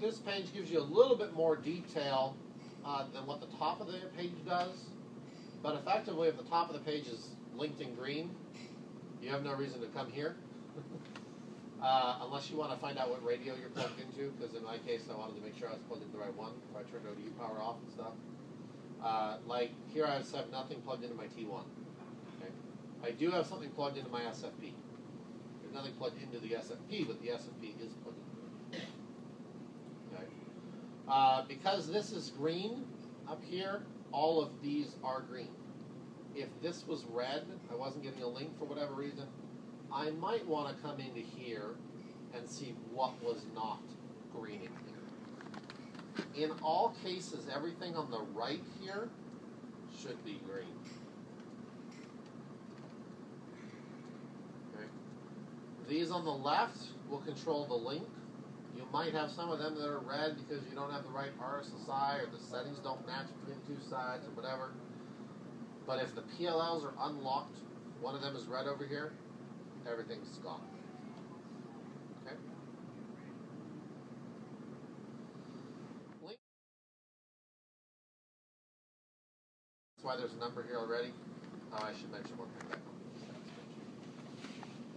This page gives you a little bit more detail than what the top of the page does. But effectively, if the top of the page is linked in green, you have no reason to come here. Unless you want to find out what radio you're plugged into, because in my case, I wanted to make sure I was plugged into the right one before I turned ODU power off and stuff. Like here, I have nothing plugged into my T1. Okay? I do have something plugged into my SFP. There's nothing plugged into the SFP, but the SFP is plugged into. Okay? Because this is green up here, all of these are green. If this was red, I wasn't getting a link for whatever reason, I might want to come into here and see what was not green in here. In all cases, everything on the right here should be green. Okay. These on the left will control the link. You might have some of them that are red because you don't have the right RSSI or the settings don't match between the two sides or whatever. But if the PLLs are unlocked, one of them is red over here, everything's gone. Okay? Link. That's why there's a number here already. I should mention one thing back on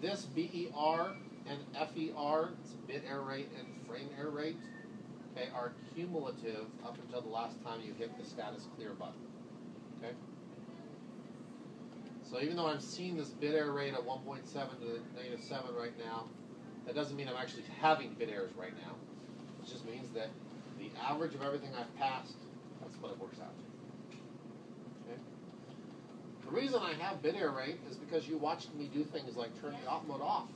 this BER and FER, it's bit error rate and frame error rate, okay, are cumulative up until the last time you hit the status clear button. Okay? So even though I'm seeing this bit error rate of 1.7 to -7 right now, that doesn't mean I'm actually having bit errors right now. It just means that the average of everything I've passed, that's what it works out to. Okay? The reason I have bit error rate is because you watched me do things like turn the op mode off,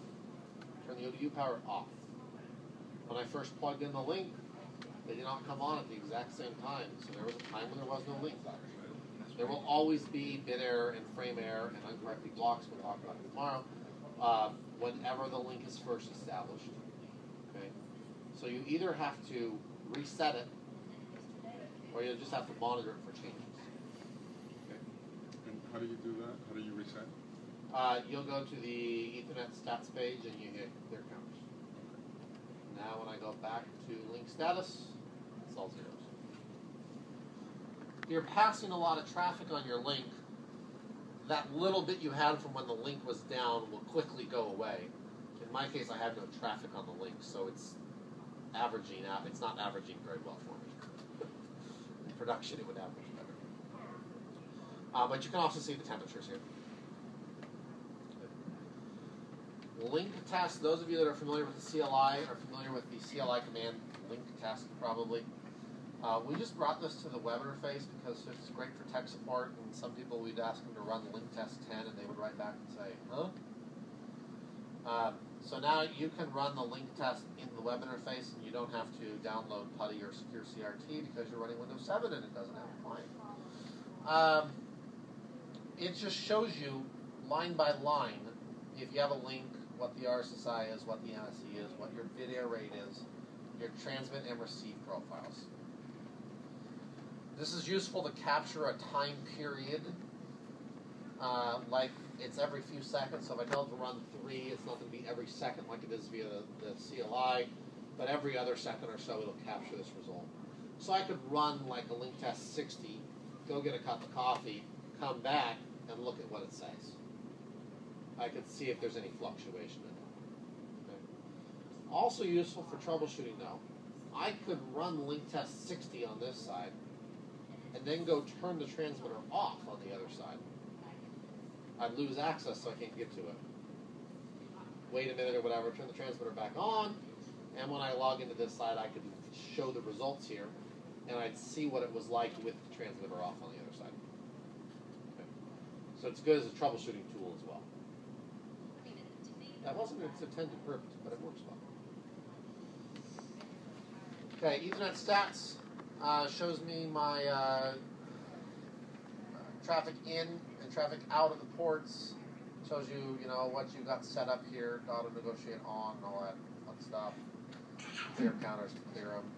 turn the ODU power off. When I first plugged in the link, they did not come on at the exact same time, so there was a time when there was no link. There will always be bit error and frame error and uncorrected blocks, we'll talk about it tomorrow, whenever the link is first established. Okay? So you either have to reset it, or you just have to monitor it for changes. Okay? And how do you do that? How do you reset? You'll go to the Ethernet stats page and you hit clear counters. Now when I go back to link status, it's all zeros. You're passing a lot of traffic on your link. That little bit you had from when the link was down will quickly go away. In my case, I had no traffic on the link, so it's averaging out. It's not averaging very well for me. In production, it would average better. But you can also see the temperatures here. Link test, those of you that are familiar with the CLI are familiar with the CLI command, link test probably. We just brought this to the web interface because it's great for tech support, and some people we'd ask them to run link test 10 and they would write back and say, huh? So now you can run the link test in the web interface and you don't have to download PuTTY or Secure CRT because you're running Windows 7 and it doesn't have a client. It just shows you line by line, if you have a link, what the RSSI is, what the MSE is, what your bit error rate is, your transmit and receive profiles. This is useful to capture a time period, like it's every few seconds. So if I tell it to run 3, it's not going to be every second like it is via the CLI, but every other second or so it'll capture this result. So I could run like a link test 60, go get a cup of coffee, come back, and look at what it says. I could see if there's any fluctuation in it. Okay. Also useful for troubleshooting though, I could run link test 60 on this side, and then go turn the transmitter off on the other side. I'd lose access so I can't get to it. Wait a minute or whatever, turn the transmitter back on, and when I log into this side I could show the results here, and I'd see what it was like with the transmitter off on the other side. Okay. So it's good as a troubleshooting tool as well. That wasn't its intended purpose, but it works well. Okay, Ethernet stats. Shows me my traffic in and traffic out of the ports. Shows you, what you got set up here, auto negotiate on, and all that fun stuff. Clear counters to clear them.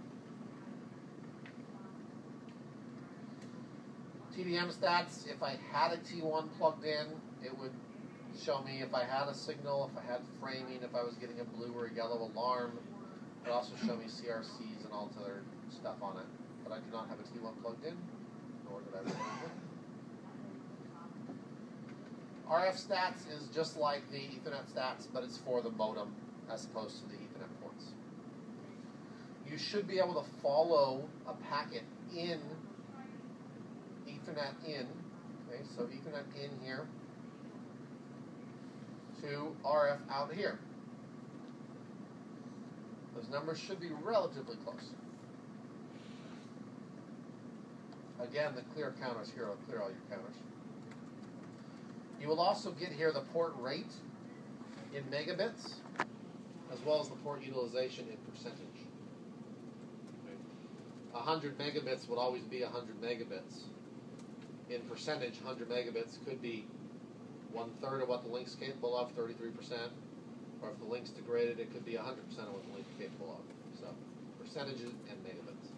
TDM stats. If I had a T1 plugged in, it would show me if I had a signal, if I had framing, if I was getting a blue or a yellow alarm. It also show me CRCs and all this other stuff on it, but I do not have a T1 plugged in, nor did I remove it. RF stats is just like the Ethernet stats, but it's for the modem as opposed to the Ethernet ports. You should be able to follow a packet in Ethernet in, okay, so Ethernet in here to RF out here. Those numbers should be relatively close. Again, the clear counters here will clear all your counters. You will also get here the port rate in megabits, as well as the port utilization in percentage. 100 megabits would always be 100 megabits. In percentage, 100 megabits could be 1/3 of what the link's capable of, 33%. Or if the link's degraded, it could be 100% of what the link's capable of. So, percentages and megabits.